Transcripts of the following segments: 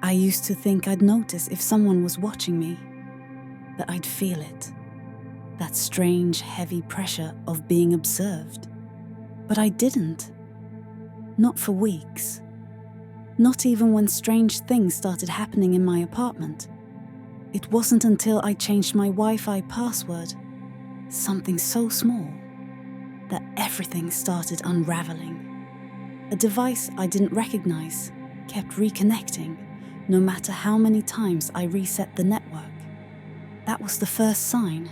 I used to think I'd notice if someone was watching me, that I'd feel it, that strange, heavy pressure of being observed. But I didn't. Not for weeks. Not even when strange things started happening in my apartment. It wasn't until I changed my Wi-Fi password, something so small, that everything started unraveling. A device I didn't recognize kept reconnecting, no matter how many times I reset the network. That was the first sign.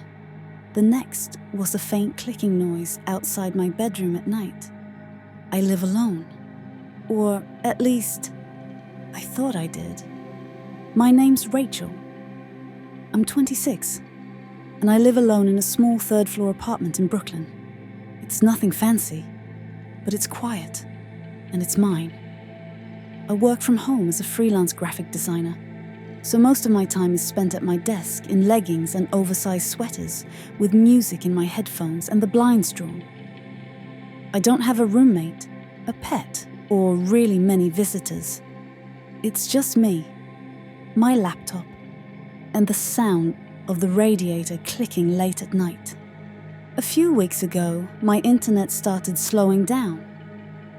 The next was a faint clicking noise outside my bedroom at night. I live alone. Or at least, I thought I did. My name's Rachel. I'm 26, and I live alone in a small third-floor apartment in Brooklyn. It's nothing fancy, but it's quiet, and it's mine. I work from home as a freelance graphic designer, so most of my time is spent at my desk in leggings and oversized sweaters with music in my headphones and the blinds drawn. I don't have a roommate, a pet, or really many visitors. It's just me, my laptop, and the sound of the radiator clicking late at night. A few weeks ago, my internet started slowing down.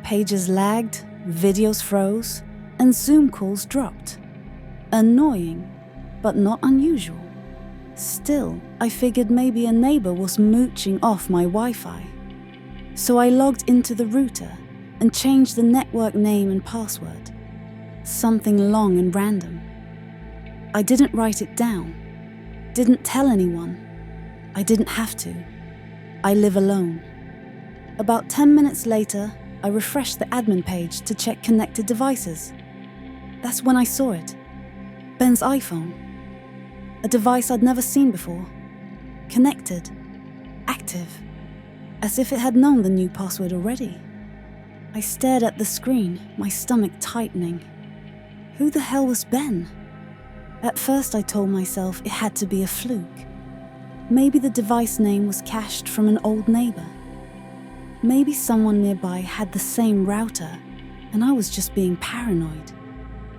Pages lagged, videos froze, and Zoom calls dropped. Annoying, but not unusual. Still, I figured maybe a neighbor was mooching off my Wi-Fi. So I logged into the router and changed the network name and password. Something long and random. I didn't write it down. Didn't tell anyone. I didn't have to. I live alone. About 10 minutes later, I refreshed the admin page to check connected devices. That's when I saw it. Ben's iPhone. A device I'd never seen before. Connected. Active. As if it had known the new password already. I stared at the screen, my stomach tightening. Who the hell was Ben? At first I told myself it had to be a fluke. Maybe the device name was cached from an old neighbor. Maybe someone nearby had the same router, and I was just being paranoid.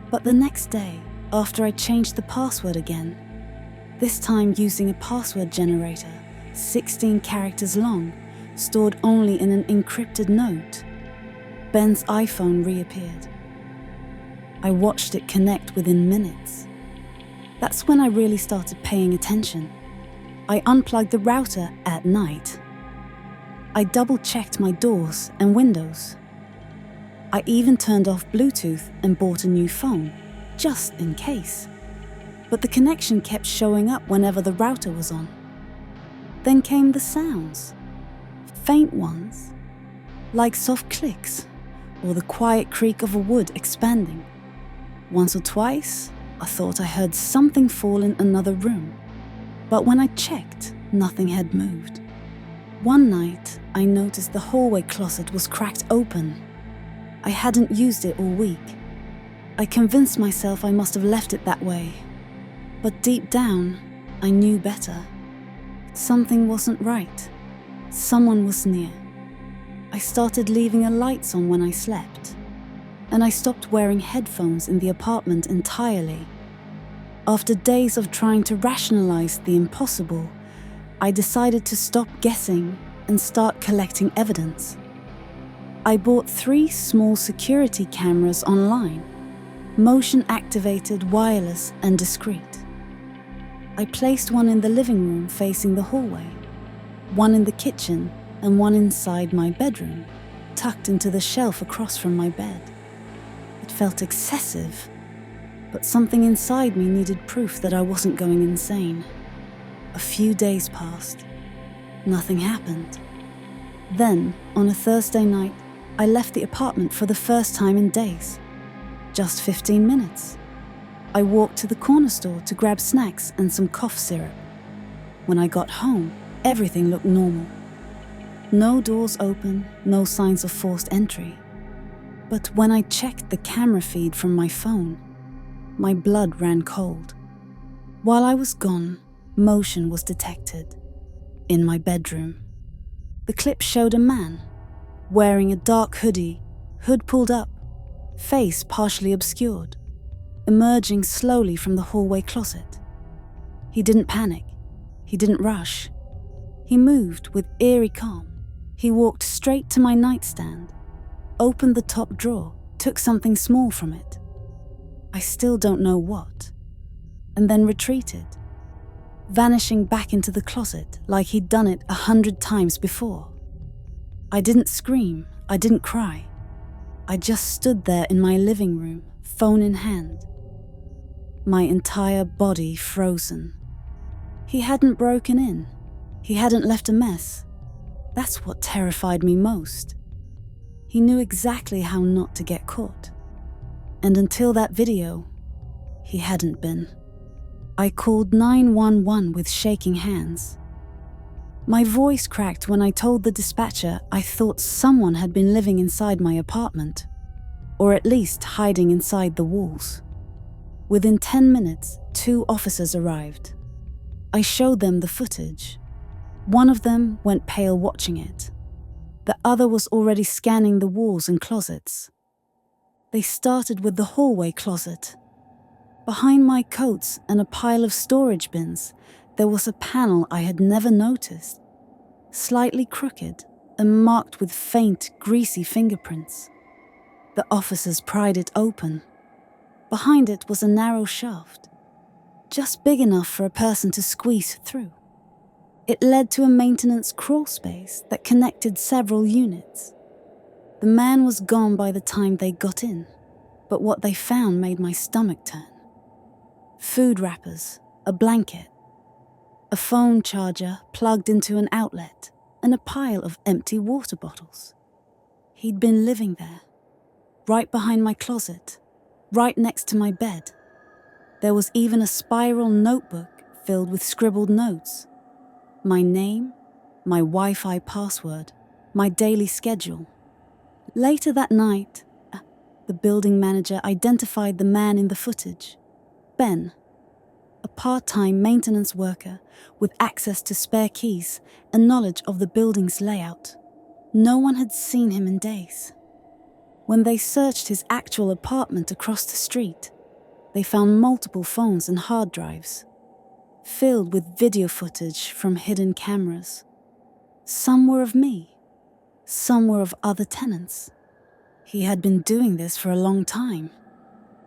But the next day, after I changed the password again, this time using a password generator, 16 characters long, stored only in an encrypted note, Ben's iPhone reappeared. I watched it connect within minutes. That's when I really started paying attention. I unplugged the router at night. I double-checked my doors and windows. I even turned off Bluetooth and bought a new phone, just in case. But the connection kept showing up whenever the router was on. Then came the sounds. Faint ones, like soft clicks, or the quiet creak of a wood expanding. Once or twice, I thought I heard something fall in another room. But when I checked, nothing had moved. One night, I noticed the hallway closet was cracked open. I hadn't used it all week. I convinced myself I must have left it that way. But deep down, I knew better. Something wasn't right. Someone was near. I started leaving the lights on when I slept. And I stopped wearing headphones in the apartment entirely. After days of trying to rationalize the impossible, I decided to stop guessing and start collecting evidence. I bought 3 small security cameras online, motion-activated, wireless, and discreet. I placed one in the living room facing the hallway, one in the kitchen, and one inside my bedroom, tucked into the shelf across from my bed. It felt excessive, but something inside me needed proof that I wasn't going insane. A few days passed. Nothing happened. Then, on a Thursday night, I left the apartment for the first time in days. Just 15 minutes. I walked to the corner store to grab snacks and some cough syrup. When I got home, everything looked normal. No doors open, no signs of forced entry. But when I checked the camera feed from my phone, my blood ran cold. While I was gone, motion was detected. In my bedroom. The clip showed a man, wearing a dark hoodie, hood pulled up, face partially obscured. emerging slowly from the hallway closet. He didn't panic. He didn't rush. He moved with eerie calm. He walked straight to my nightstand, opened the top drawer, took something small from it. I still don't know what. And then retreated, vanishing back into the closet like he'd done it 100 times before. I didn't scream. I didn't cry. I just stood there in my living room, phone in hand, my entire body frozen. He hadn't broken in. He hadn't left a mess. That's what terrified me most. He knew exactly how not to get caught. And until that video, he hadn't been. I called 911 with shaking hands. My voice cracked when I told the dispatcher I thought someone had been living inside my apartment, or at least hiding inside the walls. Within 10 minutes, 2 officers arrived. I showed them the footage. One of them went pale watching it. The other was already scanning the walls and closets. They started with the hallway closet. Behind my coats and a pile of storage bins, there was a panel I had never noticed, slightly crooked and marked with faint, greasy fingerprints. The officers pried it open. Behind it was a narrow shaft, just big enough for a person to squeeze through. It led to a maintenance crawl space that connected several units. The man was gone by the time they got in, but what they found made my stomach turn. Food wrappers, a blanket, a phone charger plugged into an outlet, and a pile of empty water bottles. He'd been living there, right behind my closet, right next to my bed. There was even a spiral notebook filled with scribbled notes. My name, my Wi-Fi password, my daily schedule. Later that night, the building manager identified the man in the footage. Ben, a part-time maintenance worker with access to spare keys and knowledge of the building's layout. No one had seen him in days. When they searched his actual apartment across the street, they found multiple phones and hard drives, filled with video footage from hidden cameras. Some were of me, some were of other tenants. He had been doing this for a long time.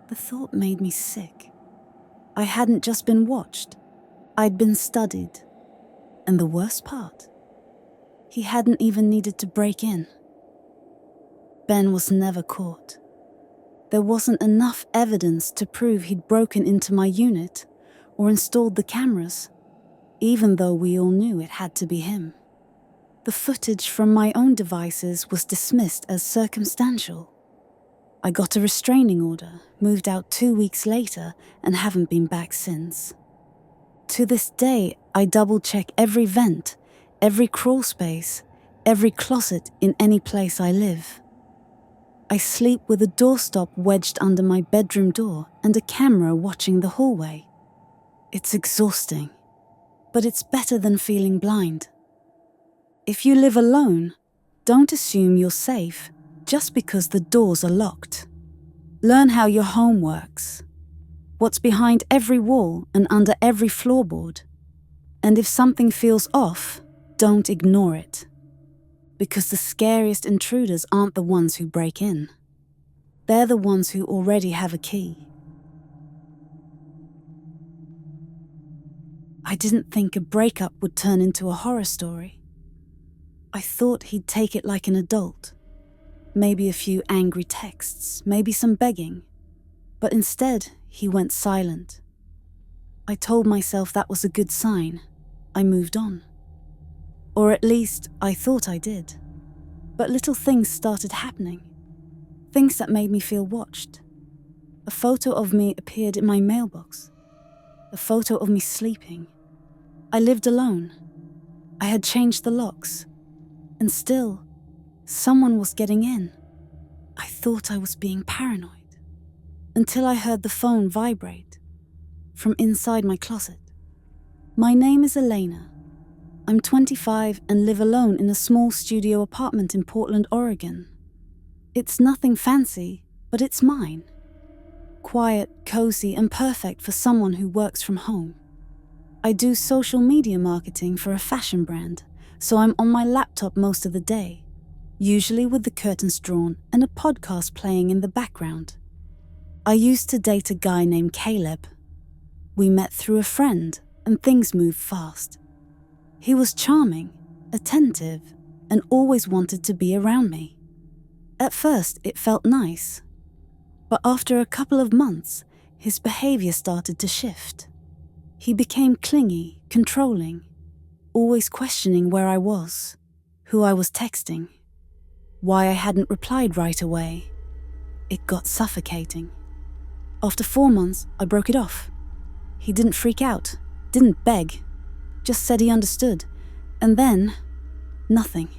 The thought made me sick. I hadn't just been watched, I'd been studied. And the worst part, he hadn't even needed to break in. Ben was never caught. There wasn't enough evidence to prove he'd broken into my unit or installed the cameras, even though we all knew it had to be him. The footage from my own devices was dismissed as circumstantial. I got a restraining order, moved out 2 weeks later, and haven't been back since. To this day, I double-check every vent, every crawl space, every closet in any place I live. I sleep with a doorstop wedged under my bedroom door and a camera watching the hallway. It's exhausting, but it's better than feeling blind. If you live alone, don't assume you're safe just because the doors are locked. Learn how your home works, what's behind every wall and under every floorboard. And if something feels off, don't ignore it. Because the scariest intruders aren't the ones who break in. They're the ones who already have a key. I didn't think a breakup would turn into a horror story. I thought he'd take it like an adult. Maybe a few angry texts, maybe some begging. But instead, he went silent. I told myself that was a good sign. I moved on. Or at least, I thought I did. But little things started happening. Things that made me feel watched. A photo of me appeared in my mailbox. A photo of me sleeping. I lived alone. I had changed the locks. And still, someone was getting in. I thought I was being paranoid. Until I heard the phone vibrate from inside my closet. My name is Elena. I'm 25 and live alone in a small studio apartment in Portland, Oregon. It's nothing fancy, but it's mine. quiet, cozy, and perfect for someone who works from home. I do social media marketing for a fashion brand, so I'm on my laptop most of the day, usually with the curtains drawn and a podcast playing in the background. I used to date a guy named Caleb. We met through a friend, and things moved fast. He was charming, attentive, and always wanted to be around me. At first, it felt nice, but after a couple of months, his behavior started to shift. He became clingy, controlling, always questioning where I was, who I was texting, why I hadn't replied right away. It got suffocating. After 4 months, I broke it off. He didn't freak out, didn't beg, just said he understood. And then, nothing.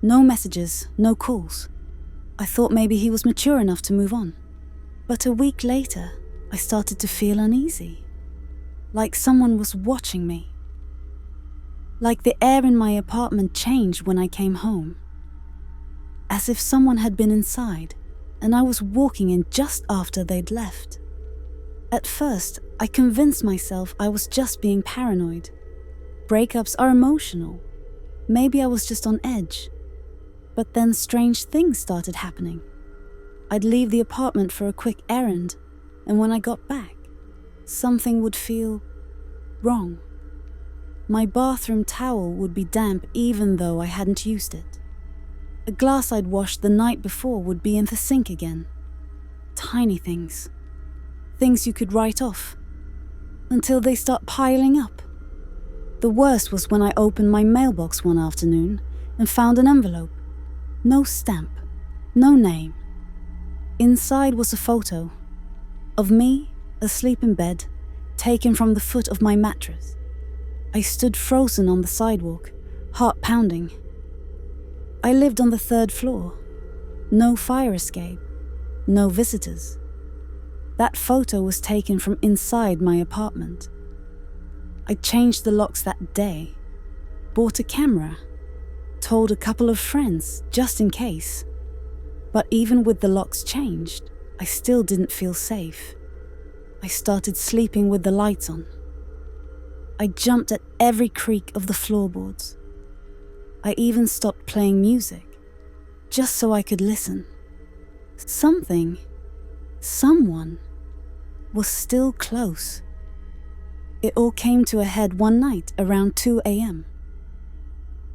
No messages, no calls. I thought maybe he was mature enough to move on. But a week later, I started to feel uneasy. Like someone was watching me. Like the air in my apartment changed when I came home. As if someone had been inside, and I was walking in just after they'd left. At first, I convinced myself I was just being paranoid. Breakups are emotional. Maybe I was just on edge. But then strange things started happening. I'd leave the apartment for a quick errand, and when I got back, something would feel wrong. My bathroom towel would be damp even though I hadn't used it. A glass I'd washed the night before would be in the sink again. Tiny things. Things you could write off. Until they start piling up. The worst was when I opened my mailbox one afternoon and found an envelope. No stamp. No name. Inside was a photo of me, asleep in bed, taken from the foot of my mattress. I stood frozen on the sidewalk, heart pounding. I lived on the 3rd floor. No fire escape. No visitors. That photo was taken from inside my apartment. I changed the locks that day, bought a camera, told a couple of friends just in case. But even with the locks changed, I still didn't feel safe. I started sleeping with the lights on. I jumped at every creak of the floorboards. I even stopped playing music, just so I could listen. Someone was still close. It all came to a head one night around 2 a.m.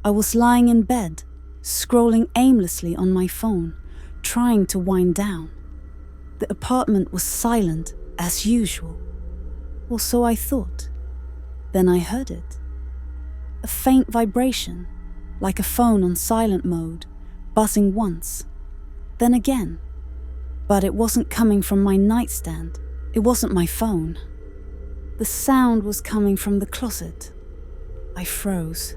I was lying in bed, scrolling aimlessly on my phone, trying to wind down. The apartment was silent as usual, or so I thought. Then I heard it. A faint vibration, like a phone on silent mode, buzzing once, then again. But it wasn't coming from my nightstand. It wasn't my phone. The sound was coming from the closet. I froze.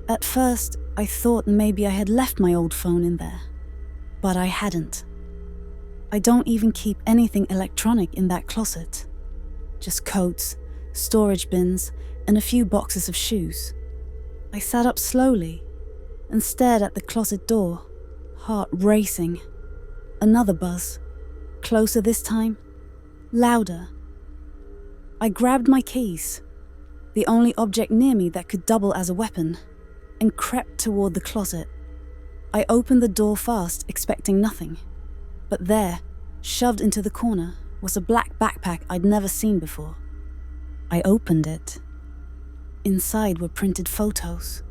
At first, I thought maybe I had left my old phone in there, but I hadn't. I don't even keep anything electronic in that closet. Just coats, storage bins, and a few boxes of shoes. I sat up slowly and stared at the closet door, heart racing. Another buzz. Closer this time. Louder. I grabbed my keys, the only object near me that could double as a weapon, and crept toward the closet. I opened the door fast, expecting nothing. But there, shoved into the corner, was a black backpack I'd never seen before. I opened it. Inside were printed photos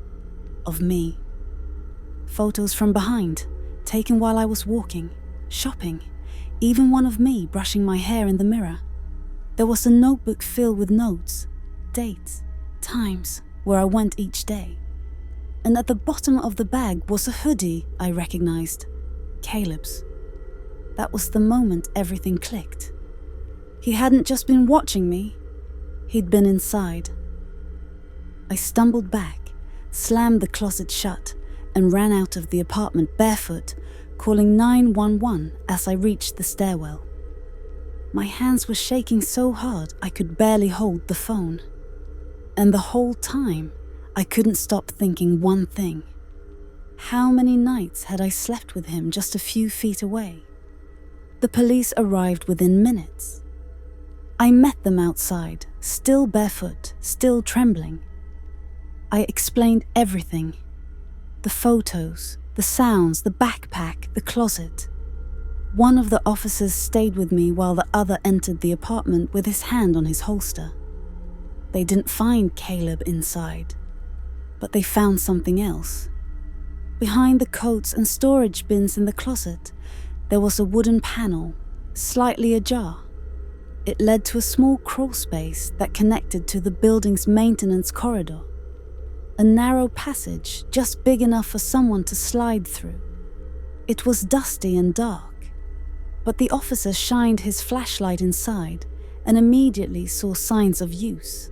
of me. Photos from behind, taken while I was walking, shopping, even one of me brushing my hair in the mirror. There was a notebook filled with notes, dates, times, where I went each day. And at the bottom of the bag was a hoodie I recognized, Caleb's. That was the moment everything clicked. He hadn't just been watching me, he'd been inside. I stumbled back, slammed the closet shut, and ran out of the apartment barefoot, calling 911 as I reached the stairwell. My hands were shaking so hard I could barely hold the phone. And the whole time, I couldn't stop thinking one thing. How many nights had I slept with him just a few feet away? The police arrived within minutes. I met them outside, still barefoot, still trembling. I explained everything. The photos, the sounds, the backpack, the closet. One of the officers stayed with me while the other entered the apartment with his hand on his holster. They didn't find Caleb inside, but they found something else. Behind the coats and storage bins in the closet, there was a wooden panel, slightly ajar. It led to a small crawl space that connected to the building's maintenance corridor. A narrow passage just big enough for someone to slide through. It was dusty and dark, but the officer shined his flashlight inside and immediately saw signs of use.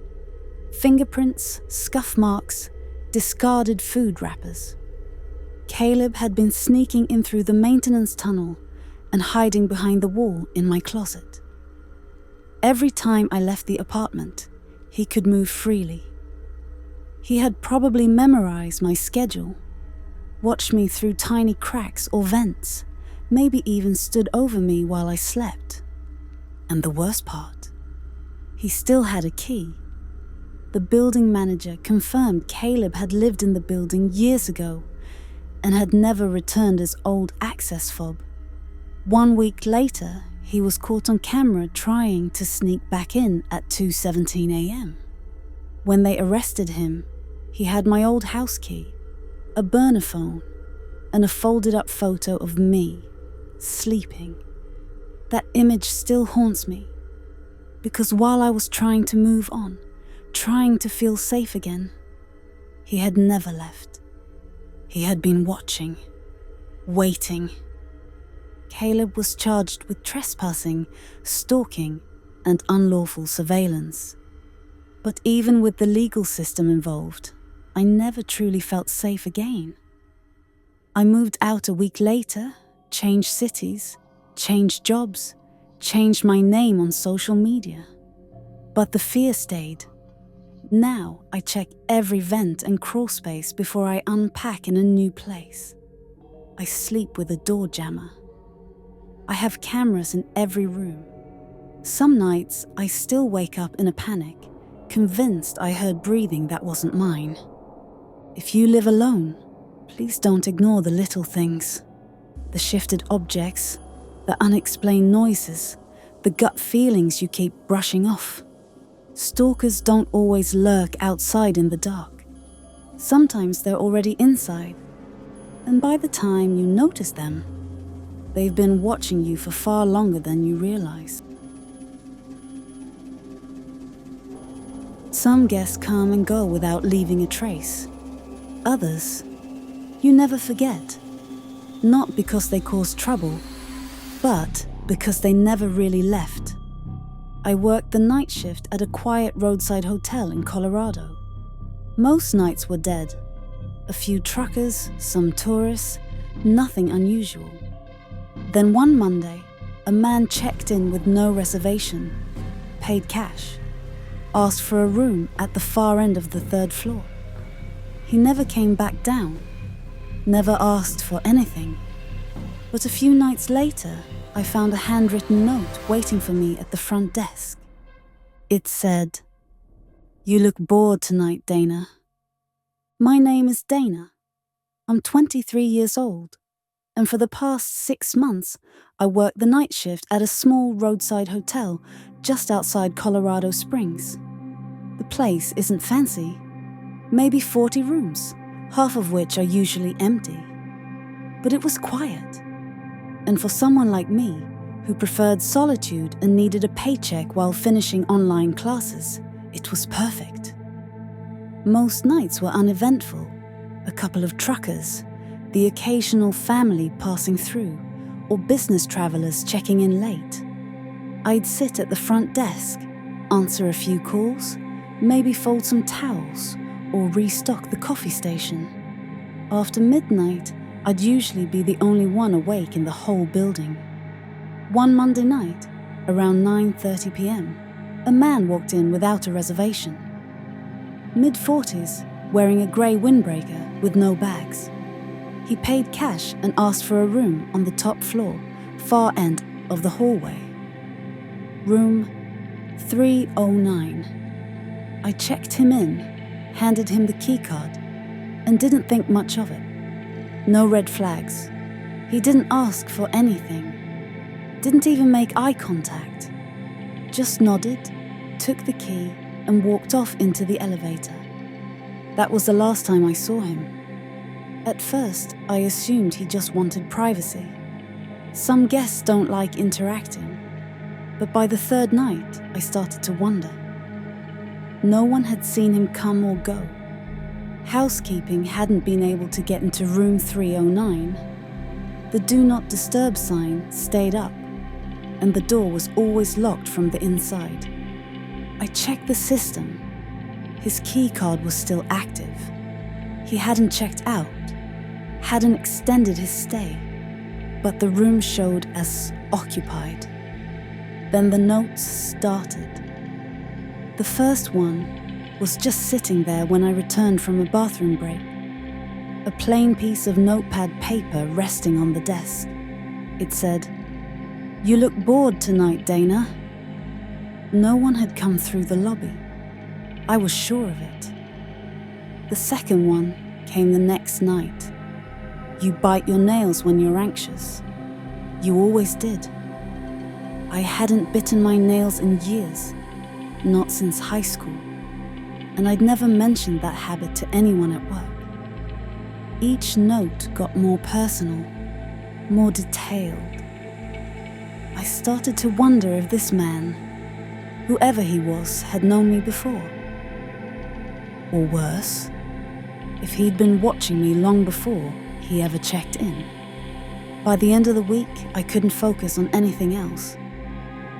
Fingerprints, scuff marks, discarded food wrappers. Caleb had been sneaking in through the maintenance tunnel and hiding behind the wall in my closet. Every time I left the apartment, he could move freely. He had probably memorized my schedule, watched me through tiny cracks or vents, maybe even stood over me while I slept. And the worst part, he still had a key. The building manager confirmed Caleb had lived in the building years ago and had never returned his old access fob. 1 week later, he was caught on camera trying to sneak back in at 2:17 a.m. When they arrested him, he had my old house key, a burner phone, and a folded-up photo of me, sleeping. That image still haunts me, because while I was trying to move on, trying to feel safe again, he had never left. He had been watching, waiting. Caleb was charged with trespassing, stalking, and unlawful surveillance. But even with the legal system involved, I never truly felt safe again. I moved out a week later, changed cities, changed jobs, changed my name on social media. But the fear stayed. Now I check every vent and crawl space before I unpack in a new place. I sleep with a door jammer. I have cameras in every room. Some nights I still wake up in a panic, convinced I heard breathing that wasn't mine. If you live alone, please don't ignore the little things. The shifted objects, the unexplained noises, the gut feelings you keep brushing off. Stalkers don't always lurk outside in the dark. Sometimes they're already inside, and by the time you notice them, they've been watching you for far longer than you realize. Some guests come and go without leaving a trace. Others, you never forget. Not because they caused trouble, but because they never really left. I worked the night shift at a quiet roadside hotel in Colorado. Most nights were dead. A few truckers, some tourists, nothing unusual. Then one Monday, a man checked in with no reservation, paid cash, asked for a room at the far end of the 3rd floor. He never came back down, never asked for anything. But a few nights later, I found a handwritten note waiting for me at the front desk. It said, "You look bored tonight, Dana. My name is Dana. I'm 23 years old, and for the past 6 months, I work the night shift at a small roadside hotel just outside Colorado Springs. The place isn't fancy, maybe 40 rooms, half of which are usually empty. But it was quiet. And for someone like me, who preferred solitude and needed a paycheck while finishing online classes, it was perfect. Most nights were uneventful. A couple of truckers, the occasional family passing through, or business travelers checking in late. I'd sit at the front desk, answer a few calls, maybe fold some towels, or restock the coffee station. After midnight, I'd usually be the only one awake in the whole building. One Monday night, around 9:30 p.m., a man walked in without a reservation. Mid-40s, wearing a grey windbreaker with no bags. He paid cash and asked for a room on the top floor, far end, of the hallway. Room 309. I checked him in, handed him the keycard, and didn't think much of it. No red flags. He didn't ask for anything. Didn't even make eye contact. Just nodded, took the key, and walked off into the elevator. That was the last time I saw him. At first, I assumed he just wanted privacy. Some guests don't like interacting, but by the third night, I started to wonder. No one had seen him come or go. Housekeeping hadn't been able to get into room 309. The Do Not Disturb sign stayed up, and the door was always locked from the inside. I checked the system. His keycard was still active. He hadn't checked out, hadn't extended his stay, but the room showed as occupied. Then the notes started. The first one was just sitting there when I returned from a bathroom break. A plain piece of notepad paper resting on the desk. It said, "You look bored tonight, Dana." No one had come through the lobby. I was sure of it. The second one came the next night. "You bite your nails when you're anxious. You always did." I hadn't bitten my nails in years, not since high school, and I'd never mentioned that habit to anyone at work. Each note got more personal, more detailed. I started to wonder if this man, whoever he was, had known me before. Or worse, if he'd been watching me long before he ever checked in. By the end of the week, I couldn't focus on anything else.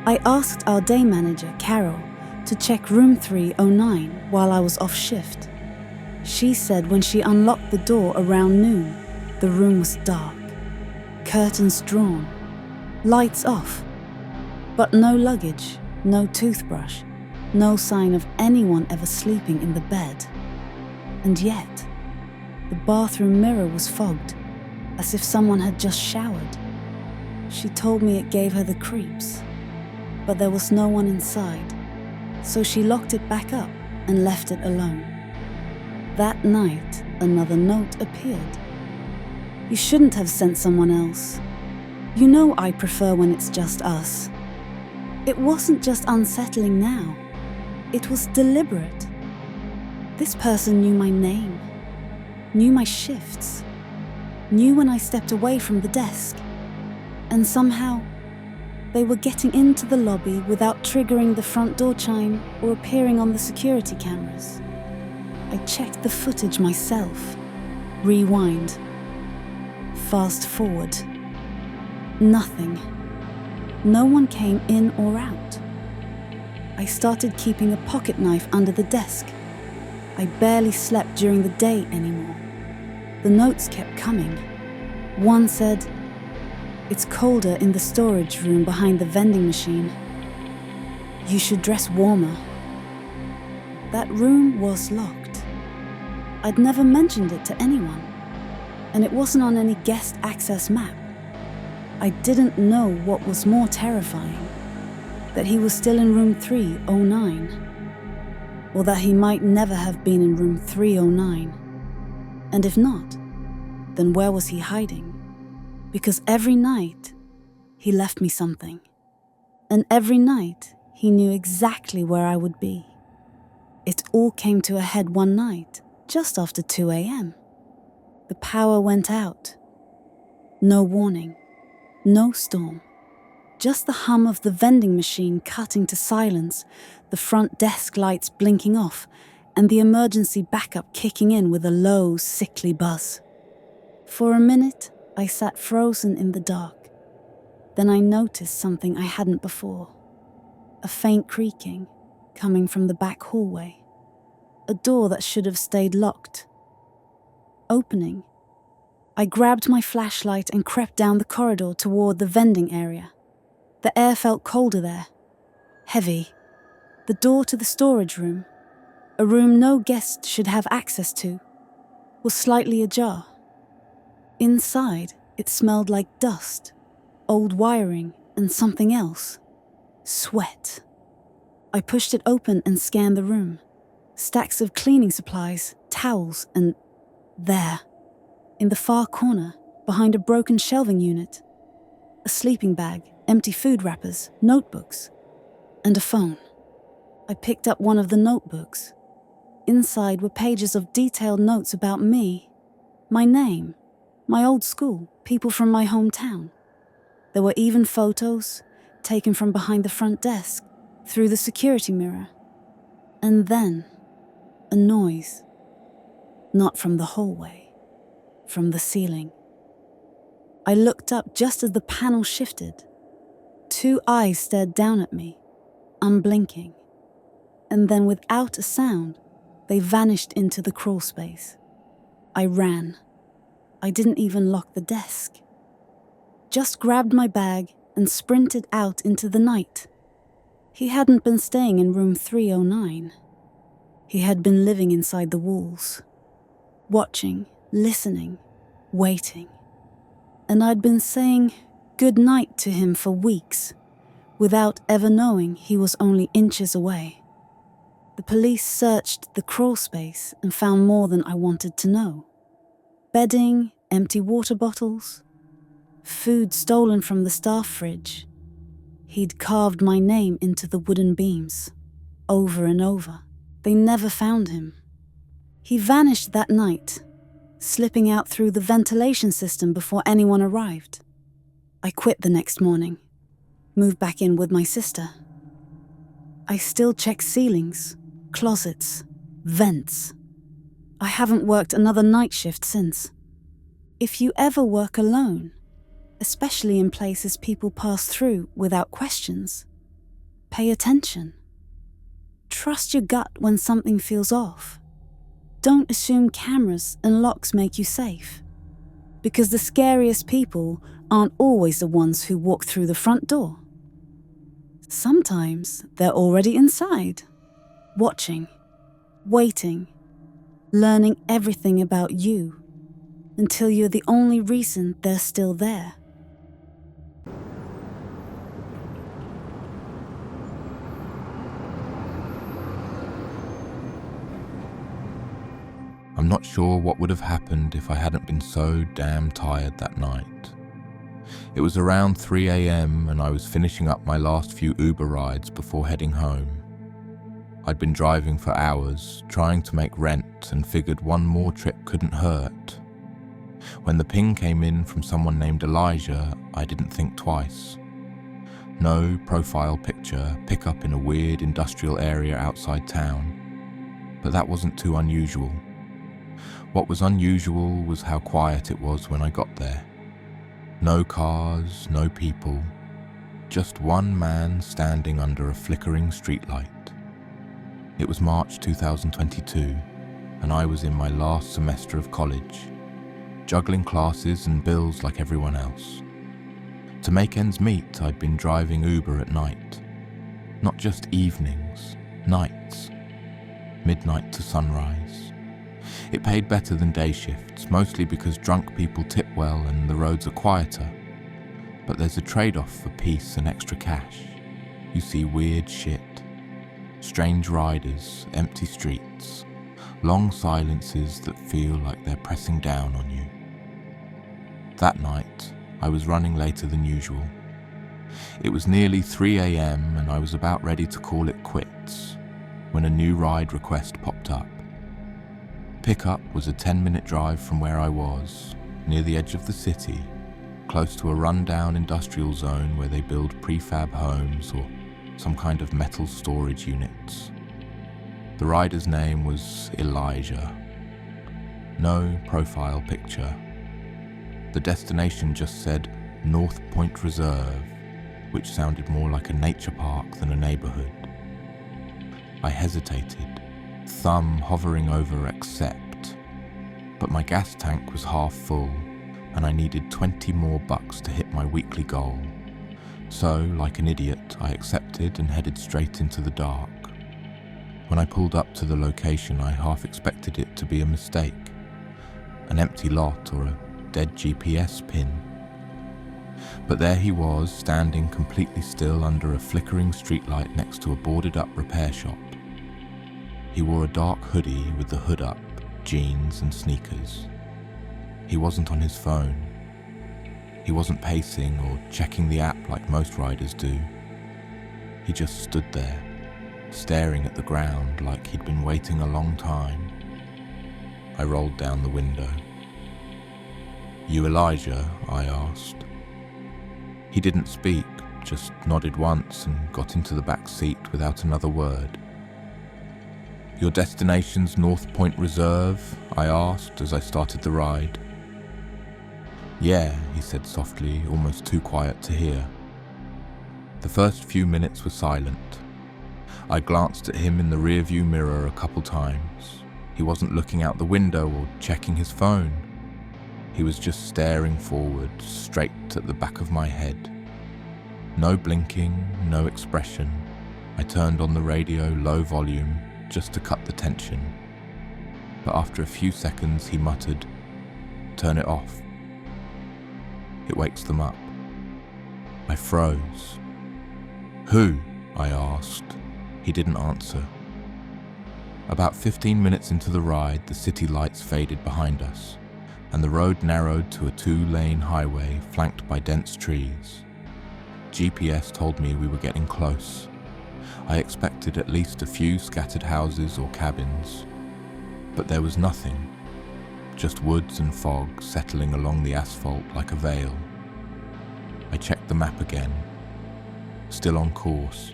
I asked our day manager, Carol, to check room 309 while I was off shift. She said when she unlocked the door around noon, the room was dark, curtains drawn, lights off, but no luggage, no toothbrush, no sign of anyone ever sleeping in the bed. And yet, the bathroom mirror was fogged, as if someone had just showered. She told me it gave her the creeps, but there was no one inside, so she locked it back up and left it alone. That night, another note appeared. "You shouldn't have sent someone else. You know I prefer when it's just us." It wasn't just unsettling now. It was deliberate. This person knew my name, knew my shifts, knew when I stepped away from the desk, and somehow they were getting into the lobby without triggering the front door chime or appearing on the security cameras. I checked the footage myself. Rewind. Fast forward. Nothing. No one came in or out. I started keeping a pocket knife under the desk. I barely slept during the day anymore. The notes kept coming. One said, "It's colder in the storage room behind the vending machine. You should dress warmer." That room was locked. I'd never mentioned it to anyone, and it wasn't on any guest access map. I didn't know what was more terrifying, that he was still in room 309, or that he might never have been in room 309. And if not, then where was he hiding? Because every night, he left me something. And every night, he knew exactly where I would be. It all came to a head one night, just after 2 a.m. The power went out. No warning, no storm. Just the hum of the vending machine cutting to silence, the front desk lights blinking off, and the emergency backup kicking in with a low, sickly buzz. For a minute, I sat frozen in the dark. Then I noticed something I hadn't before. A faint creaking coming from the back hallway. A door that should have stayed locked. Opening. I grabbed my flashlight and crept down the corridor toward the vending area. The air felt colder there. Heavy. The door to the storage room, a room no guest should have access to, was slightly ajar. Inside, it smelled like dust, old wiring, and something else. Sweat. I pushed it open and scanned the room. Stacks of cleaning supplies, towels, and there, in the far corner, behind a broken shelving unit, a sleeping bag, empty food wrappers, notebooks, and a phone. I picked up one of the notebooks. Inside were pages of detailed notes about me, my name, my old school, people from my hometown. There were even photos taken from behind the front desk, through the security mirror. And then, a noise. Not from the hallway, from the ceiling. I looked up just as the panel shifted. 2 eyes stared down at me, unblinking. And then without a sound, they vanished into the crawl space. I ran. I didn't even lock the desk. Just grabbed my bag and sprinted out into the night. He hadn't been staying in room 309. He had been living inside the walls, watching, listening, waiting. And I'd been saying good night to him for weeks, without ever knowing he was only inches away. The police searched the crawl space and found more than I wanted to know. Bedding, empty water bottles, food stolen from the staff fridge. He'd carved my name into the wooden beams, over and over. They never found him. He vanished that night, slipping out through the ventilation system before anyone arrived. I quit the next morning, moved back in with my sister. I still check ceilings, closets, vents. I haven't worked another night shift since. If you ever work alone, especially in places people pass through without questions, pay attention. Trust your gut when something feels off. Don't assume cameras and locks make you safe, because the scariest people aren't always the ones who walk through the front door. Sometimes they're already inside, watching, waiting, learning everything about you, until you're the only reason they're still there. I'm not sure what would have happened if I hadn't been so damn tired that night. It was around 3 a.m. and I was finishing up my last few Uber rides before heading home. I'd been driving for hours, trying to make rent, and figured one more trip couldn't hurt. When the ping came in from someone named Elijah, I didn't think twice. No profile picture, pickup in a weird industrial area outside town. But that wasn't too unusual. What was unusual was how quiet it was when I got there. No cars, no people, just one man standing under a flickering streetlight. It was March 2022, and I was in my last semester of college, juggling classes and bills like everyone else. To make ends meet, I'd been driving Uber at night. Not just evenings, nights. Midnight to sunrise. It paid better than day shifts, mostly because drunk people tip well and the roads are quieter. But there's a trade-off for peace and extra cash. You see weird shit. Strange riders, empty streets, long silences that feel like they're pressing down on you. That night, I was running later than usual. It was nearly 3 a.m. and I was about ready to call it quits when a new ride request popped up. Pickup was a 10-minute drive from where I was, near the edge of the city, close to a run-down industrial zone where they build prefab homes or some kind of metal storage units. The rider's name was Elijah. No profile picture. The destination just said North Point Reserve, which sounded more like a nature park than a neighborhood. I hesitated, thumb hovering over accept, but my gas tank was half full and I needed 20 more bucks to hit my weekly goal. So, like an idiot, I accepted and headed straight into the dark. When I pulled up to the location, I half expected it to be a mistake, an empty lot or a dead GPS pin. But there he was, standing completely still under a flickering streetlight next to a boarded-up repair shop. He wore a dark hoodie with the hood up, jeans and sneakers. He wasn't on his phone. He wasn't pacing or checking the app like most riders do. He just stood there, staring at the ground like he'd been waiting a long time. I rolled down the window. "You Elijah?" I asked. He didn't speak, just nodded once and got into the back seat without another word. "Your destination's North Point Reserve?" I asked as I started the ride. "Yeah," he said softly, almost too quiet to hear. The first few minutes were silent. I glanced at him in the rearview mirror a couple times. He wasn't looking out the window or checking his phone. He was just staring forward, straight at the back of my head. No blinking, no expression. I turned on the radio low volume just to cut the tension. But after a few seconds he muttered, "Turn it off. It wakes them up." I froze. "Who?" I asked. He didn't answer. About 15 minutes into the ride, the city lights faded behind us, and the road narrowed to a 2-lane highway flanked by dense trees. GPS told me we were getting close. I expected at least a few scattered houses or cabins, but there was nothing, just woods and fog settling along the asphalt like a veil. I checked the map again, still on course.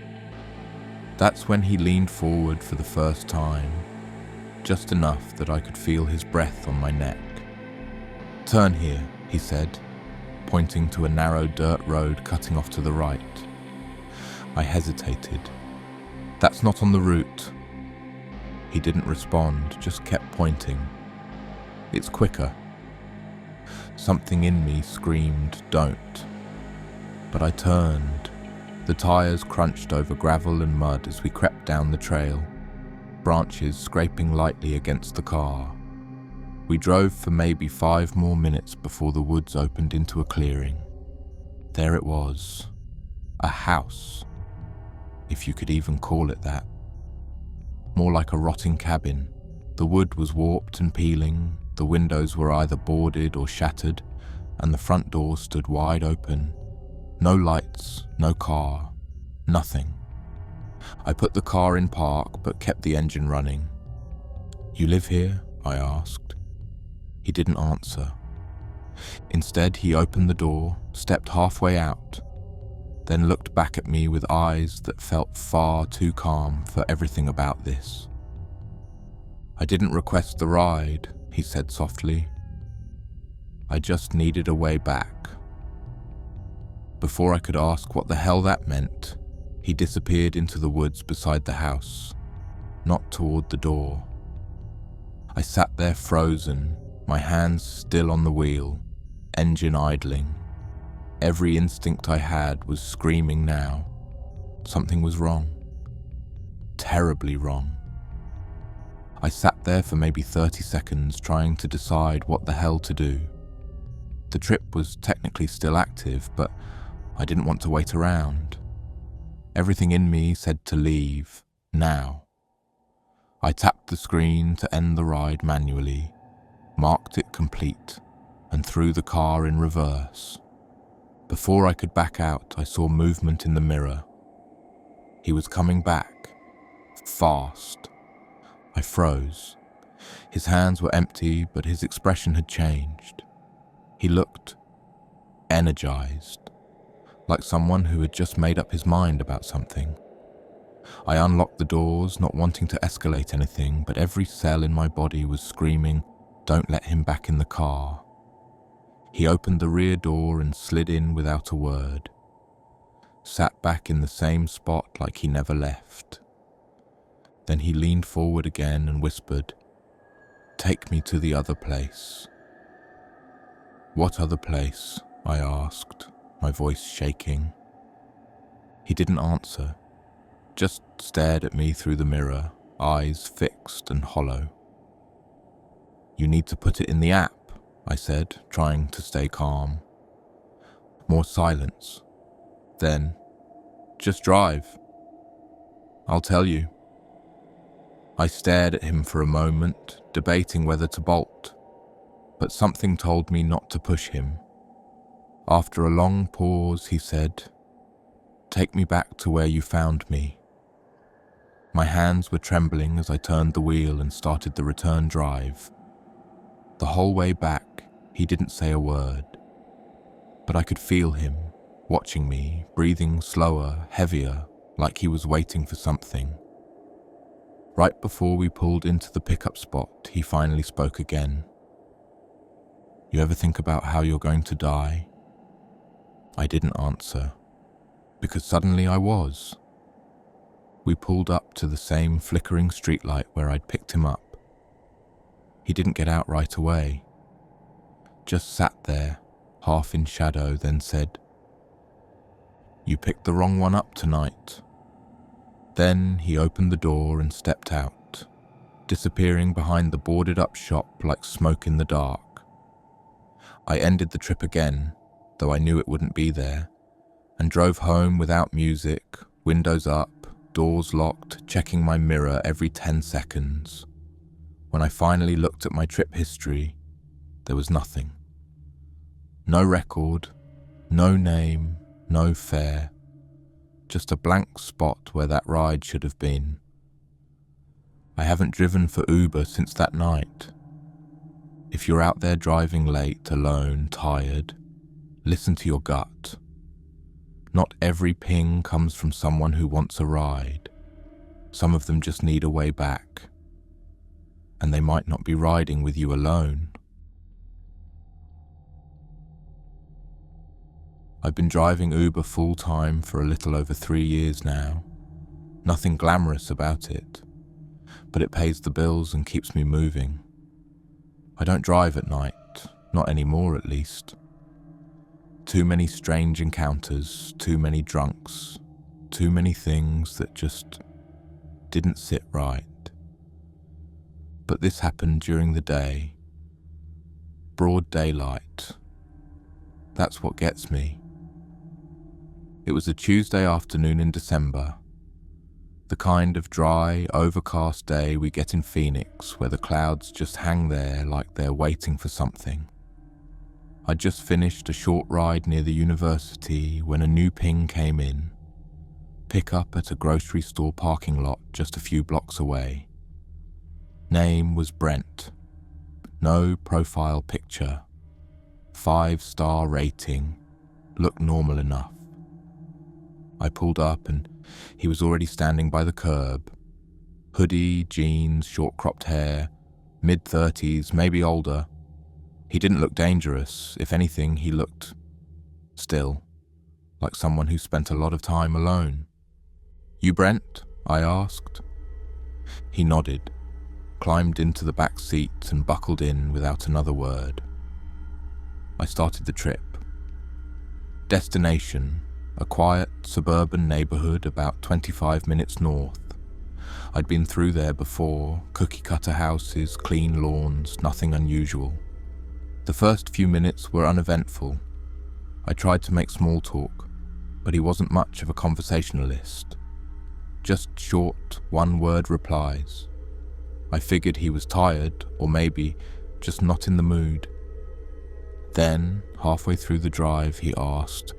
That's when he leaned forward for the first time, just enough that I could feel his breath on my neck. "Turn here," he said, pointing to a narrow dirt road cutting off to the right. I hesitated. "That's not on the route." He didn't respond, just kept pointing. "It's quicker." Something in me screamed, "Don't." But I turned. The tires crunched over gravel and mud as we crept down the trail, branches scraping lightly against the car. We drove for maybe 5 more minutes before the woods opened into a clearing. There it was. A house, if you could even call it that. More like a rotting cabin. The wood was warped and peeling, the windows were either boarded or shattered, and the front door stood wide open. No lights, no car, nothing. I put the car in park but kept the engine running. "You live here?" I asked. He didn't answer. Instead, he opened the door, stepped halfway out, then looked back at me with eyes that felt far too calm for everything about this. "I didn't request the ride," he said softly. "I just needed a way back." Before I could ask what the hell that meant, he disappeared into the woods beside the house, not toward the door. I sat there frozen, my hands still on the wheel, engine idling. Every instinct I had was screaming now. Something was wrong. Terribly wrong. I sat there for maybe 30 seconds trying to decide what the hell to do. The trip was technically still active, but I didn't want to wait around. Everything in me said to leave, now. I tapped the screen to end the ride manually, marked it complete, and threw the car in reverse. Before I could back out, I saw movement in the mirror. He was coming back, fast. I froze. His hands were empty, but his expression had changed. He looked energized, like someone who had just made up his mind about something. I unlocked the doors, not wanting to escalate anything, but every cell in my body was screaming, "Don't let him back in the car." He opened the rear door and slid in without a word. Sat back in the same spot like he never left. Then he leaned forward again and whispered, "Take me to the other place." "What other place?" I asked, my voice shaking. He didn't answer, just stared at me through the mirror, eyes fixed and hollow. "You need to put it in the app," I said, trying to stay calm. More silence. Then, just drive. I'll tell you. I stared at him for a moment, debating whether to bolt, but something told me not to push him. After a long pause, he said, "Take me back to where you found me." My hands were trembling as I turned the wheel and started the return drive. The whole way back, he didn't say a word, but I could feel him, watching me, breathing slower, heavier, like he was waiting for something. Right before we pulled into the pickup spot, he finally spoke again. "You ever think about how you're going to die?" I didn't answer, because suddenly I was. We pulled up to the same flickering streetlight where I'd picked him up. He didn't get out right away, just sat there, half in shadow, then said, "You picked the wrong one up tonight." Then he opened the door and stepped out, disappearing behind the boarded-up shop like smoke in the dark. I ended the trip again, though I knew it wouldn't be there, and drove home without music, windows up, doors locked, checking my mirror every 10 seconds. When I finally looked at my trip history, there was nothing. No record, no name, no fare, just a blank spot where that ride should have been. I haven't driven for Uber since that night. If you're out there driving late, alone, tired, listen to your gut. Not every ping comes from someone who wants a ride. Some of them just need a way back. And they might not be riding with you alone. I've been driving Uber full-time for a little over 3 years now. Nothing glamorous about it, but it pays the bills and keeps me moving. I don't drive at night, not anymore at least. Too many strange encounters, too many drunks, too many things that just didn't sit right. But this happened during the day. Broad daylight. That's what gets me. It was a Tuesday afternoon in December. The kind of dry, overcast day we get in Phoenix where the clouds just hang there like they're waiting for something. I'd just finished a short ride near the university when a new ping came in. Pick up at a grocery store parking lot just a few blocks away. Name was Brent. No profile picture. 5-star rating. Looked normal enough. I pulled up and he was already standing by the curb. Hoodie, jeans, short-cropped hair, mid-30s, maybe older. He didn't look dangerous. If anything, he looked still, like someone who spent a lot of time alone. "You Brent?" I asked. He nodded, climbed into the back seat and buckled in without another word. I started the trip. Destination, a quiet suburban neighborhood about 25 minutes north. I'd been through there before, cookie-cutter houses, clean lawns, nothing unusual. The first few minutes were uneventful. I tried to make small talk, but he wasn't much of a conversationalist. Just short, one-word replies. I figured he was tired, or maybe just not in the mood. Then, halfway through the drive, he asked,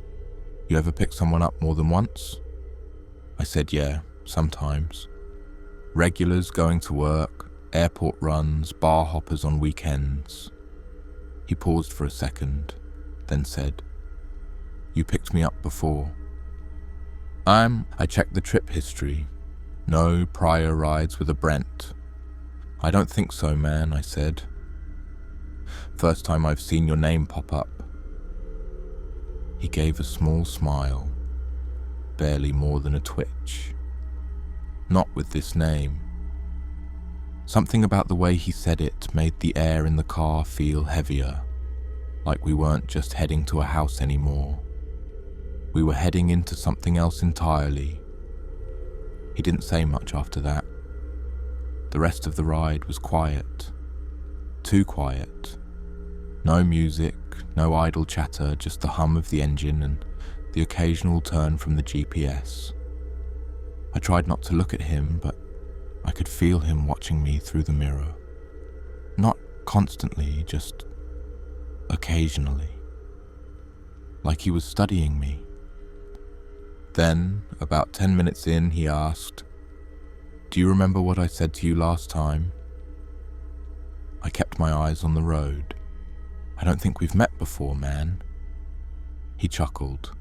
"You ever pick someone up more than once?" I said, "Yeah, sometimes. Regulars going to work, airport runs, bar hoppers on weekends." He paused for a second, then said, "You picked me up before." I checked the trip history. No prior rides with a Brent. "I don't think so, man," I said. "First time I've seen your name pop up." He gave a small smile, barely more than a twitch. "Not with this name." Something about the way he said it made the air in the car feel heavier, like we weren't just heading to a house anymore. We were heading into something else entirely. He didn't say much after that. The rest of the ride was quiet. Too quiet. No music, no idle chatter, just the hum of the engine and the occasional turn from the GPS. I tried not to look at him, but I could feel him watching me through the mirror. Not constantly, just occasionally. Like he was studying me. Then, about 10 minutes in, he asked, "Do you remember what I said to you last time?" I kept my eyes on the road. "I don't think we've met before, man." He chuckled.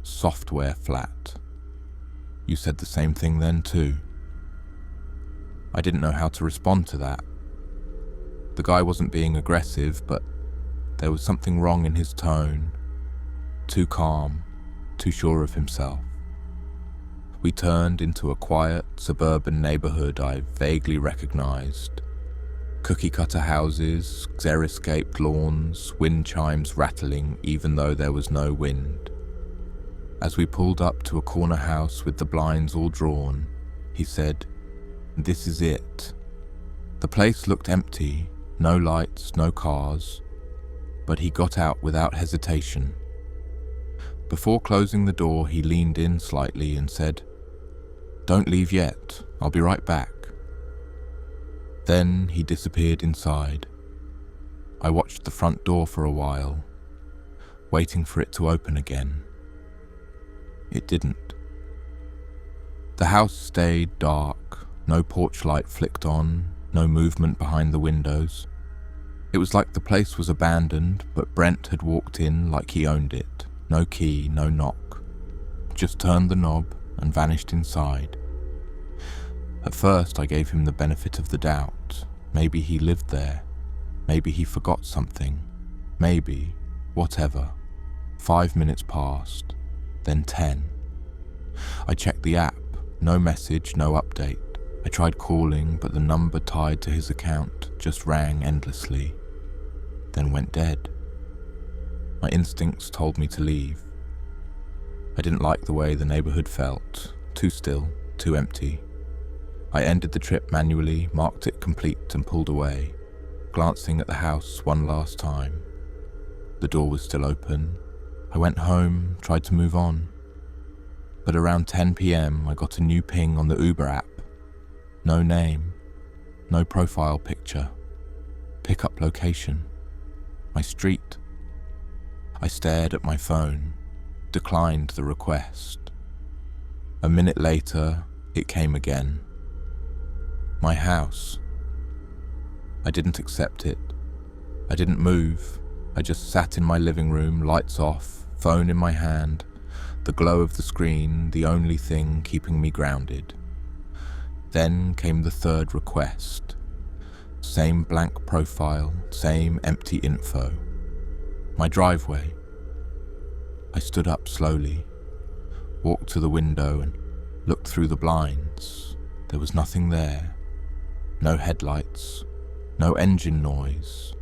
"Software flat. You said the same thing then too." I didn't know how to respond to that. The guy wasn't being aggressive, but there was something wrong in his tone. Too calm, too sure of himself. We turned into a quiet, suburban neighborhood I vaguely recognized. Cookie-cutter houses, xeriscaped lawns, wind chimes rattling even though there was no wind. As we pulled up to a corner house with the blinds all drawn, he said, "This is it." The place looked empty, no lights, no cars, but he got out without hesitation. Before closing the door, he leaned in slightly and said, "Don't leave yet, I'll be right back." Then he disappeared inside. I watched the front door for a while, waiting for it to open again. It didn't. The house stayed dark, no porch light flicked on, no movement behind the windows. It was like the place was abandoned, but Brent had walked in like he owned it. No key, no knock. Just turned the knob and vanished inside. At first I gave him the benefit of the doubt. Maybe he lived there. Maybe he forgot something. Maybe, whatever. 5 minutes passed, then 10. I checked the app, no message, no update. I tried calling, but the number tied to his account just rang endlessly, then went dead. My instincts told me to leave. I didn't like the way the neighborhood felt. Too still, too empty. I ended the trip manually, marked it complete and pulled away, glancing at the house one last time. The door was still open. I went home, tried to move on. But around 10 p.m. I got a new ping on the Uber app. No name, no profile picture, pickup location, my street. I stared at my phone, declined the request. A minute later, it came again. My house. I didn't accept it. I didn't move. I just sat in my living room, lights off, phone in my hand, the glow of the screen, the only thing keeping me grounded. Then came the third request. Same blank profile, same empty info. My driveway. I stood up slowly, walked to the window and looked through the blinds. There was nothing there. No headlights, no engine noise.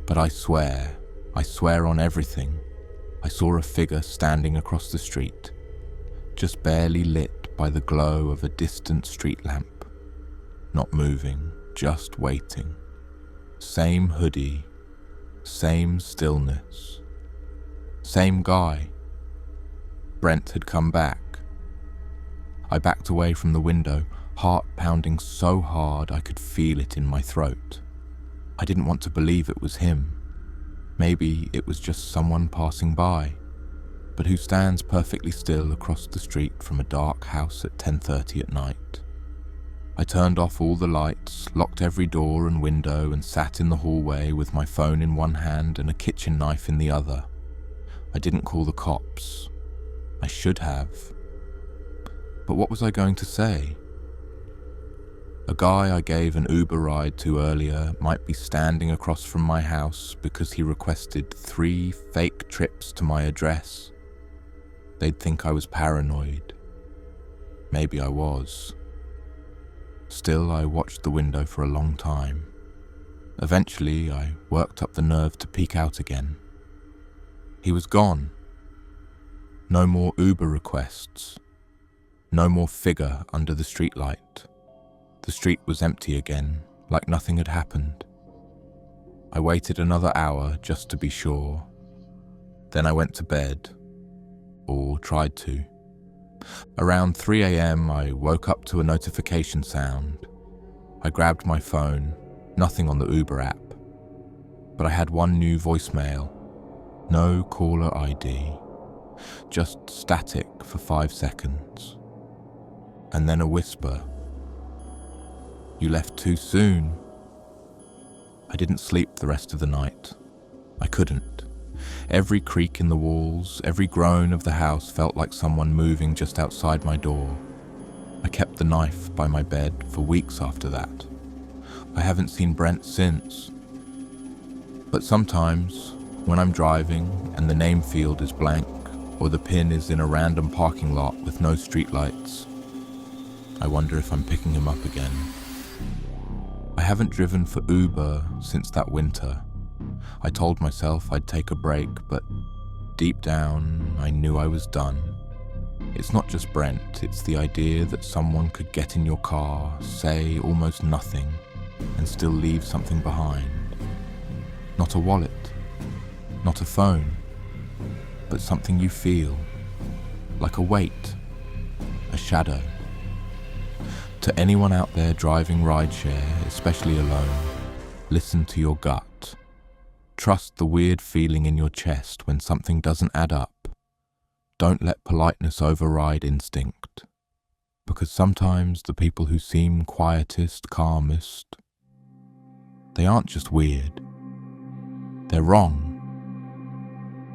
But I swear on everything, I saw a figure standing across the street, just barely lit by the glow of a distant street lamp. Not moving, just waiting. Same hoodie, same stillness. Same guy. Brent had come back. I backed away from the window, heart pounding so hard I could feel it in my throat. I didn't want to believe it was him. Maybe it was just someone passing by, but who stands perfectly still across the street from a dark house at 10:30 at night. I turned off all the lights, locked every door and window, and sat in the hallway with my phone in one hand and a kitchen knife in the other. I didn't call the cops. I should have. But what was I going to say? A guy I gave an Uber ride to earlier might be standing across from my house because he requested 3 fake trips to my address. They'd think I was paranoid. Maybe I was. Still, I watched the window for a long time. Eventually, I worked up the nerve to peek out again. He was gone. No more Uber requests. No more figure under the streetlight. The street was empty again, like nothing had happened. I waited another hour just to be sure. Then I went to bed, or tried to. Around 3 a.m. I woke up to a notification sound. I grabbed my phone, nothing on the Uber app, but I had one new voicemail. No caller ID, just static for 5 seconds. And then a whisper. You left too soon. I didn't sleep the rest of the night. I couldn't. Every creak in the walls, every groan of the house felt like someone moving just outside my door. I kept the knife by my bed for weeks after that. I haven't seen Brent since. But sometimes, when I'm driving and the name field is blank, or the pin is in a random parking lot with no streetlights, I wonder if I'm picking him up again. I haven't driven for Uber since that winter. I told myself I'd take a break, but deep down, I knew I was done. It's not just Brent, it's the idea that someone could get in your car, say almost nothing, and still leave something behind. Not a wallet, not a phone, but something you feel, like a weight, a shadow. To anyone out there driving rideshare, especially alone, listen to your gut. Trust the weird feeling in your chest when something doesn't add up. Don't let politeness override instinct. Because sometimes the people who seem quietest, calmest, they aren't just weird. They're wrong.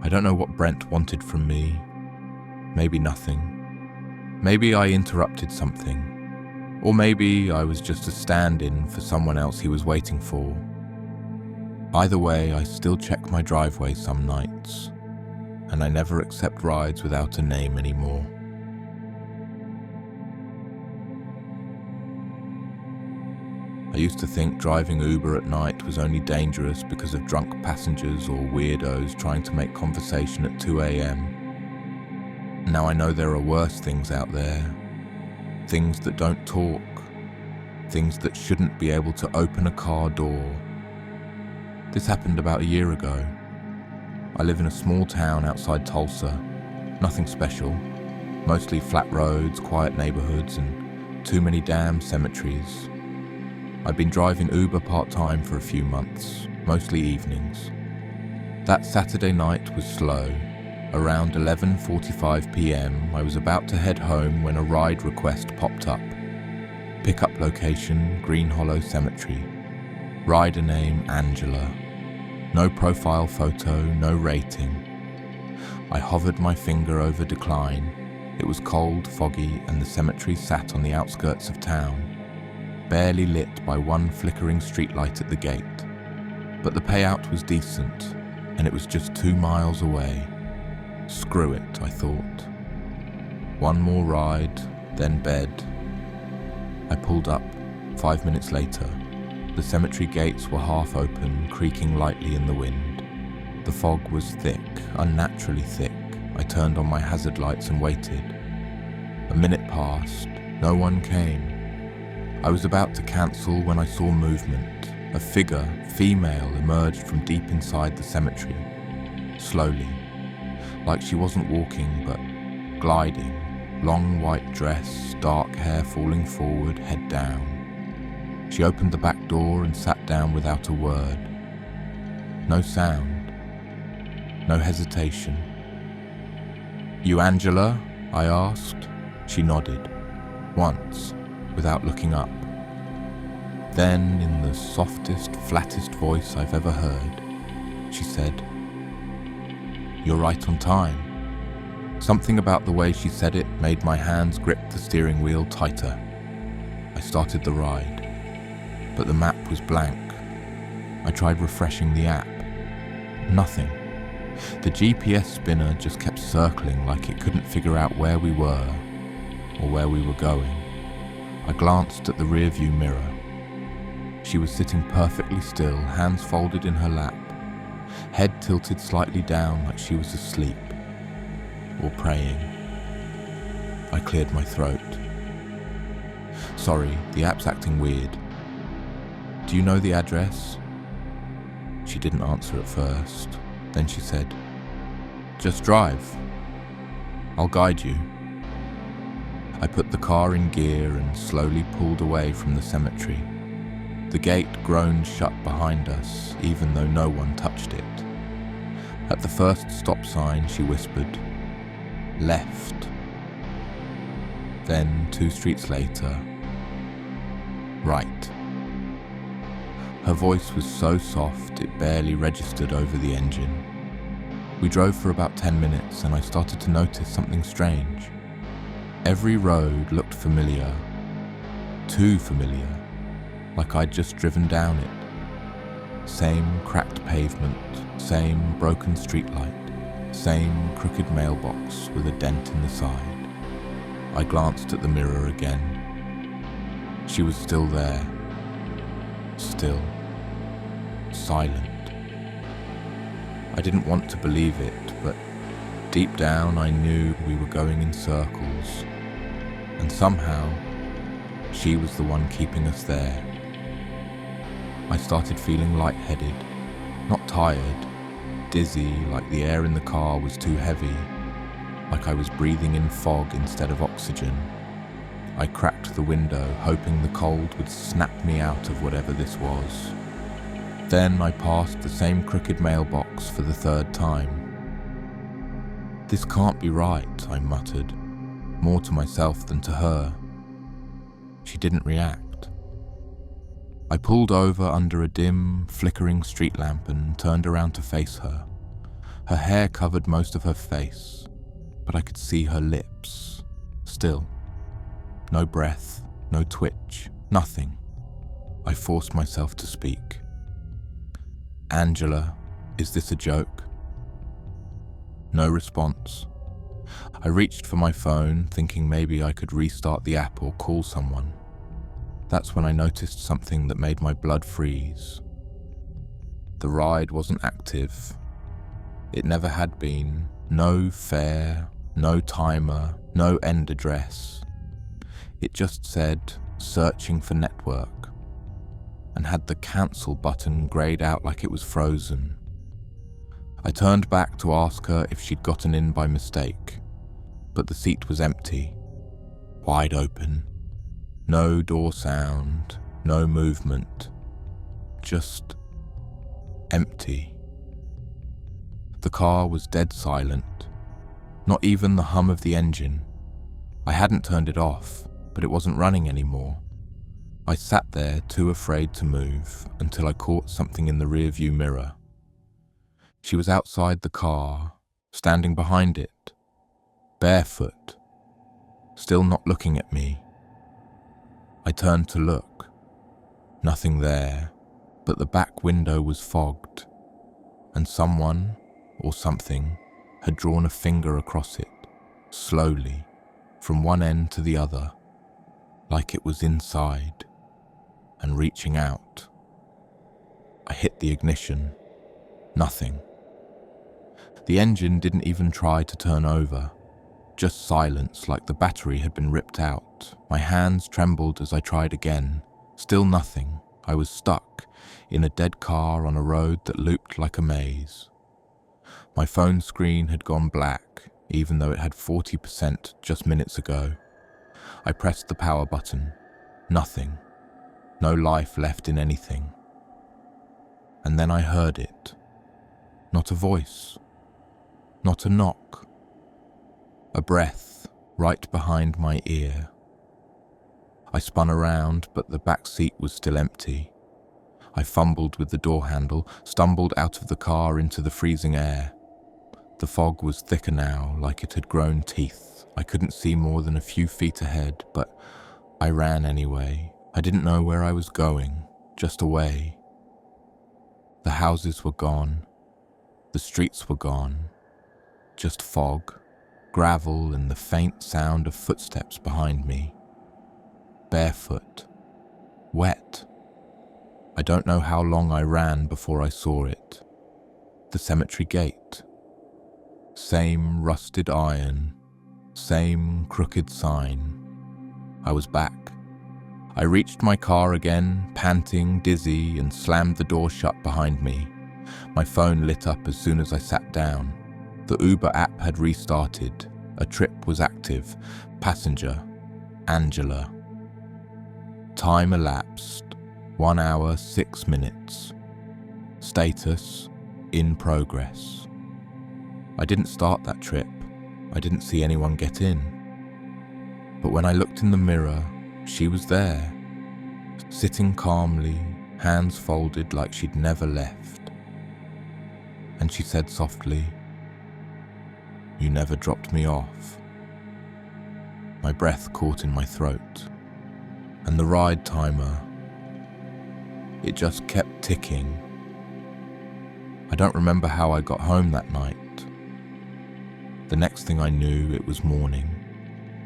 I don't know what Brent wanted from me. Maybe nothing. Maybe I interrupted something. Or maybe I was just a stand-in for someone else he was waiting for. Either way, I still check my driveway some nights, and I never accept rides without a name anymore. I used to think driving Uber at night was only dangerous because of drunk passengers or weirdos trying to make conversation at 2 a.m. Now I know there are worse things out there. Things that don't talk. Things that shouldn't be able to open a car door. This happened about a year ago. I live in a small town outside Tulsa. Nothing special. Mostly flat roads, quiet neighborhoods, and too many damn cemeteries. I'd been driving Uber part-time for a few months, mostly evenings. That Saturday night was slow. Around 11:45 p.m, I was about to head home when a ride request popped up. Pickup location, Green Hollow Cemetery. Rider name, Angela. No profile photo, no rating. I hovered my finger over decline. It was cold, foggy, and the cemetery sat on the outskirts of town, barely lit by one flickering streetlight at the gate. But the payout was decent, and it was just 2 miles away. Screw it, I thought. One more ride, then bed. I pulled up. 5 minutes later. The cemetery gates were half open, creaking lightly in the wind. The fog was thick, unnaturally thick. I turned on my hazard lights and waited. A minute passed. No one came. I was about to cancel when I saw movement. A figure, female, emerged from deep inside the cemetery. Slowly. Like she wasn't walking, but gliding. Long white dress, dark hair falling forward, head down. She opened the back door and sat down without a word. No sound. No hesitation. "You Angela?" I asked. She nodded. Once, without looking up. Then, in the softest, flattest voice I've ever heard, she said, "You're right on time." Something about the way she said it made my hands grip the steering wheel tighter. I started the ride, but the map was blank. I tried refreshing the app. Nothing. The GPS spinner just kept circling like it couldn't figure out where we were or where we were going. I glanced at the rearview mirror. She was sitting perfectly still, hands folded in her lap, head tilted slightly down like she was asleep or praying. I cleared my throat. "Sorry, the app's acting weird. Do you know the address?" She didn't answer at first. Then she said, "Just drive. I'll guide you." I put the car in gear and slowly pulled away from the cemetery. The gate groaned shut behind us, even though no one touched it. At the first stop sign, she whispered, "Left." Then, 2 streets later, "Right." Her voice was so soft it barely registered over the engine. We drove for about 10 minutes and I started to notice something strange. Every road looked familiar, too familiar, like I'd just driven down it. Same cracked pavement, same broken streetlight, same crooked mailbox with a dent in the side. I glanced at the mirror again. She was still there. Still. Silent. I didn't want to believe it, but deep down I knew we were going in circles. And somehow, she was the one keeping us there. I started feeling lightheaded, not tired, dizzy, like the air in the car was too heavy, like I was breathing in fog instead of oxygen. I cracked the window, hoping the cold would snap me out of whatever this was. Then I passed the same crooked mailbox for the 3rd time. "This can't be right," I muttered, more to myself than to her. She didn't react. I pulled over under a dim, flickering street lamp and turned around to face her. Her hair covered most of her face, but I could see her lips. Still. No breath, no twitch, nothing. I forced myself to speak. "Angela, is this a joke?" No response. I reached for my phone, thinking maybe I could restart the app or call someone. That's when I noticed something that made my blood freeze. The ride wasn't active. It never had been. No fare, no timer, no end address. It just said, "Searching for network," and had the cancel button grayed out like it was frozen. I turned back to ask her if she'd gotten in by mistake, but the seat was empty, wide open. No door sound, no movement, just empty. The car was dead silent, not even the hum of the engine. I hadn't turned it off, but it wasn't running anymore. I sat there, too afraid to move, until I caught something in the rearview mirror. She was outside the car, standing behind it, barefoot, still not looking at me. I turned to look. Nothing there, but the back window was fogged, and someone, or something, had drawn a finger across it, slowly, from one end to the other, like it was inside, and reaching out. I hit the ignition. Nothing. The engine didn't even try to turn over. Just silence, like the battery had been ripped out. My hands trembled as I tried again. Still nothing. I was stuck in a dead car on a road that looped like a maze. My phone screen had gone black, even though it had 40% just minutes ago. I pressed the power button. Nothing. No life left in anything. And then I heard it. Not a voice. Not a knock. A breath right behind my ear. I spun around, but the back seat was still empty. I fumbled with the door handle, stumbled out of the car into the freezing air. The fog was thicker now, like it had grown teeth. I couldn't see more than a few feet ahead, but I ran anyway. I didn't know where I was going, just away. The houses were gone. The streets were gone. Just fog, gravel, and the faint sound of footsteps behind me. Barefoot. Wet. I don't know how long I ran before I saw it. The cemetery gate. Same rusted iron. Same crooked sign. I was back. I reached my car again, panting, dizzy, and slammed the door shut behind me. My phone lit up as soon as I sat down. The Uber app had restarted. A trip was active. Passenger, Angela. Time elapsed, 1 hour, 6 minutes. Status, in progress. I didn't start that trip. I didn't see anyone get in. But when I looked in the mirror, she was there, sitting calmly, hands folded like she'd never left. And she said softly, "You never dropped me off." My breath caught in my throat, and the ride timer, it just kept ticking. I don't remember how I got home that night. The next thing I knew, it was morning.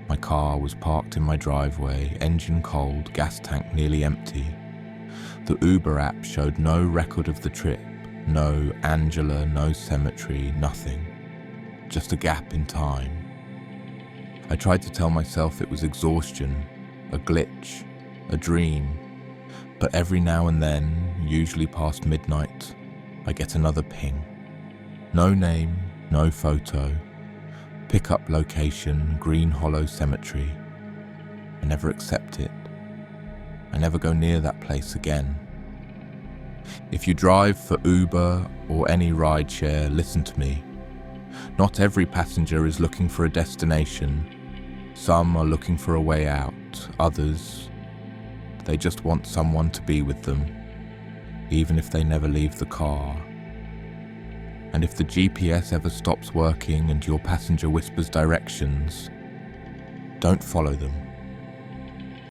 My car was parked in my driveway, engine cold, gas tank nearly empty. The Uber app showed no record of the trip, no Angela, no cemetery, nothing. Just a gap in time. I tried to tell myself it was exhaustion, a glitch, a dream, but every now and then, usually past midnight, I get another ping. No name, no photo. Pickup location, Green Hollow Cemetery. I never accept it. I never go near that place again. If you drive for Uber or any rideshare, listen to me. Not every passenger is looking for a destination. Some are looking for a way out. Others, they just want someone to be with them, even if they never leave the car. And if the GPS ever stops working and your passenger whispers directions, don't follow them.